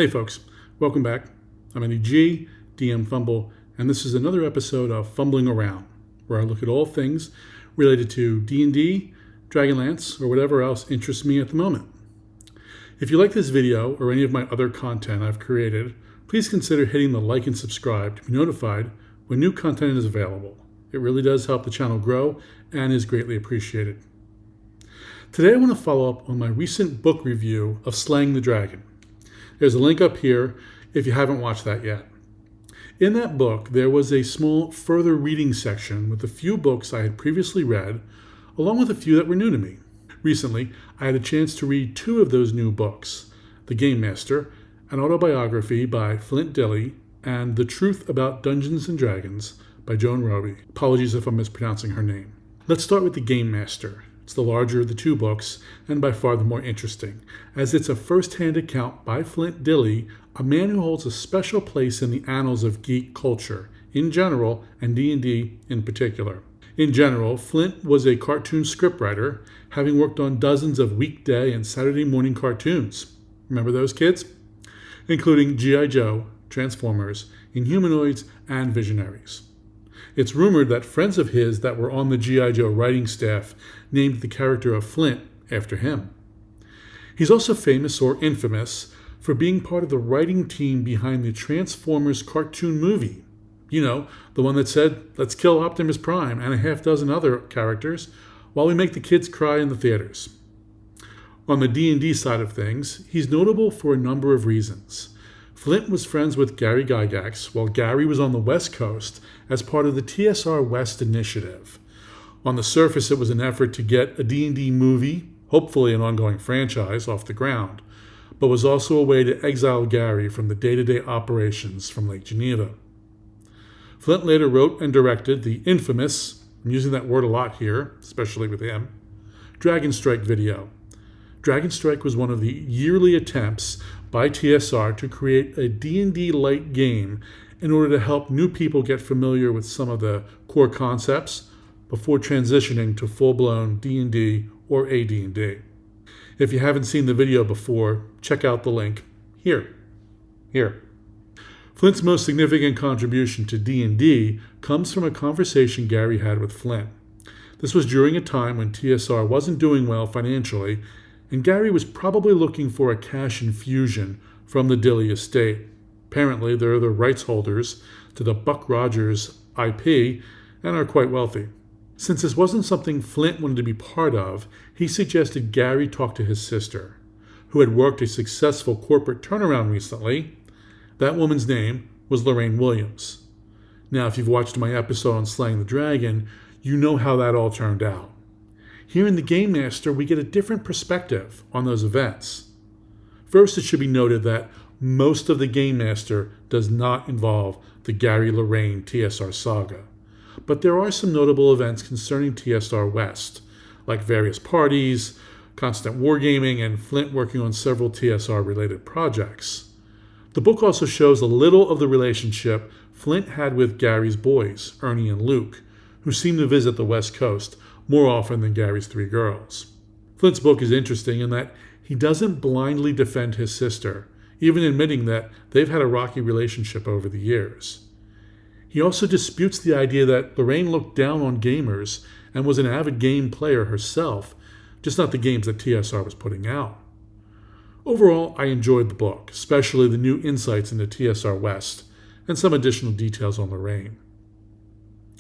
Hey folks, welcome back. I'm Eddie G, DM Fumble, and this is another episode of Fumbling Around, where I look at all things related to D&D, Dragonlance, or whatever else interests me at the moment. If you like this video or any of my other content I've created, please consider hitting the like and subscribe to be notified when new content is available. It really does help the channel grow and is greatly appreciated. Today I want to follow up on my recent book review of Slaying the Dragon. There's a link up here if you haven't watched that yet. In that book, there was a small further reading section with a few books I had previously read, along with a few that were new to me. Recently, I had a chance to read two of those new books, The Gamemaster, an autobiography by Flint, Dille, and The Truth About Dungeons & Dragons by Joan Robie. Apologies if I'm mispronouncing her name. Let's start with The Gamemaster. It's the larger of the two books, and by far the more interesting, as it's a first-hand account by Flint Dille, a man who holds a special place in the annals of geek culture, in general, and D&D in particular. In general, Flint was a cartoon scriptwriter, having worked on dozens of weekday and Saturday morning cartoons. Remember those, kids? Including G.I. Joe, Transformers, Inhumanoids, and Visionaries. It's rumored that friends of his that were on the G.I. Joe writing staff named the character of Flint after him. He's also famous or infamous for being part of the writing team behind the Transformers cartoon movie. You know, the one that said, let's kill Optimus Prime and a half dozen other characters while we make the kids cry in the theaters. On the D&D side of things, he's notable for a number of reasons. Flint was friends with Gary Gygax while Gary was on the West Coast as part of the TSR West initiative. On the surface, it was an effort to get a D&D movie, hopefully an ongoing franchise, off the ground, but was also a way to exile Gary from the day-to-day operations from Lake Geneva. Flint later wrote and directed the infamous, I'm using that word a lot here, especially with him, Dragon Strike video. Dragon Strike was one of the yearly attempts by TSR to create a D&D-like game in order to help new people get familiar with some of the core concepts before transitioning to full-blown D&D or AD&D. If you haven't seen the video before, check out the link here. Flint's most significant contribution to D&D comes from a conversation Gary had with Flint. This was during a time when TSR wasn't doing well financially, and Gary was probably looking for a cash infusion from the Dille estate. Apparently, they're the rights holders to the Buck Rogers IP and are quite wealthy. Since this wasn't something Flint wanted to be part of, he suggested Gary talk to his sister, who had worked a successful corporate turnaround recently. That woman's name was Lorraine Williams. Now, if you've watched my episode on Slaying the Dragon, you know how that all turned out. Here in The Gamemaster, we get a different perspective on those events. First, it should be noted that most of The Gamemaster does not involve the Gary-Lorraine TSR saga, but there are some notable events concerning TSR West, like various parties, constant wargaming, and Flint working on several TSR-related projects. The book also shows a little of the relationship Flint had with Gary's boys, Ernie and Luke, who seem to visit the West Coast more often than Gary's three girls. Flint's book is interesting in that he doesn't blindly defend his sister, even admitting that they've had a rocky relationship over the years. He also disputes the idea that Lorraine looked down on gamers and was an avid game player herself, just not the games that TSR was putting out. Overall, I enjoyed the book, especially the new insights into TSR West and some additional details on Lorraine.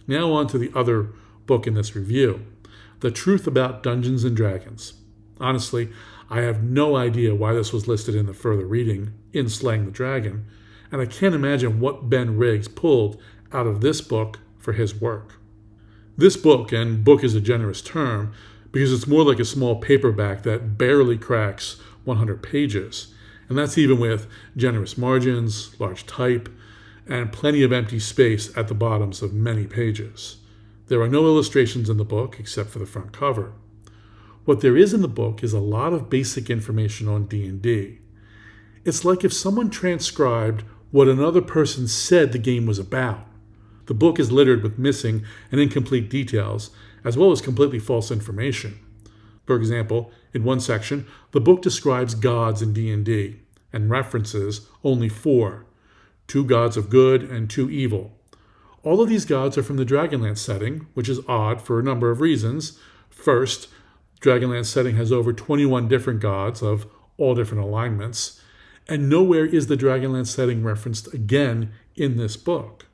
Now on to the other book in this review, The Truth About Dungeons & Dragons. Honestly, I have no idea why this was listed in the further reading in Slaying the Dragon, and I can't imagine what Ben Riggs pulled out of this book for his work. This book, and book is a generous term, because it's more like a small paperback that barely cracks 100 pages, and that's even with generous margins, large type, and plenty of empty space at the bottoms of many pages. There are no illustrations in the book except for the front cover. What there is in the book is a lot of basic information on D&D. It's like if someone transcribed what another person said the game was about. The book is littered with missing and incomplete details, as well as completely false information. For example, in one section, the book describes gods in D&D, and references only 4, 2 gods of good and 2 evil. All of these gods are from the Dragonlance setting, which is odd for a number of reasons. First, Dragonlance setting has over 21 different gods of all different alignments, and nowhere is the Dragonlance setting referenced again in this book.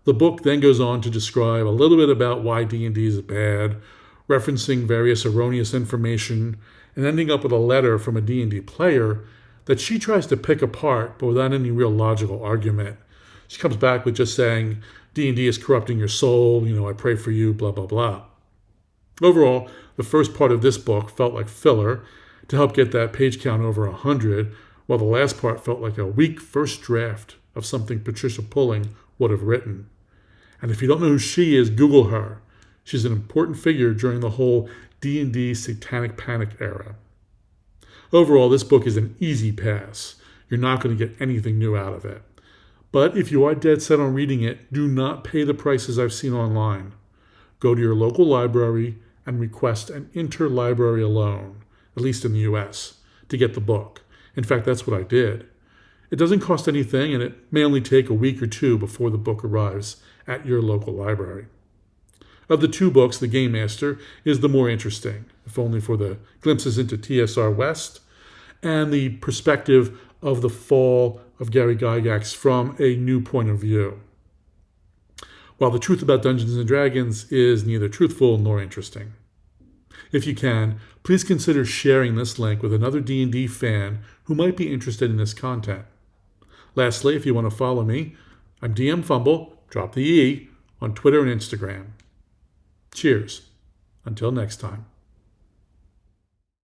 The book then goes on to describe a little bit about why D&D is bad, referencing various erroneous information, and ending up with a letter from a D&D player that she tries to pick apart, but without any real logical argument. She comes back with just saying, D&D is corrupting your soul, I pray for you, blah, blah, blah. Overall, the first part of this book felt like filler to help get that page count over 100, while the last part felt like a weak first draft of something Patricia Pulling would have written. And if you don't know who she is, Google her. She's an important figure during the whole D&D Satanic Panic era. Overall, this book is an easy pass. You're not going to get anything new out of it. But if you are dead set on reading it, do not pay the prices I've seen online. Go to your local library and request an interlibrary loan, at least in the US, to get the book. In fact, that's what I did. It doesn't cost anything, and it may only take a week or 2 before the book arrives at your local library. Of the 2 books, The Gamemaster is the more interesting, if only for the glimpses into TSR West and the perspective of the fall of Gary Gygax from a new point of view. While The Truth About Dungeons & Dragons is neither truthful nor interesting. If you can, please consider sharing this link with another D&D fan who might be interested in this content. Lastly, if you want to follow me, I'm DM Fumble, drop the E, on Twitter and Instagram. Cheers. Until next time.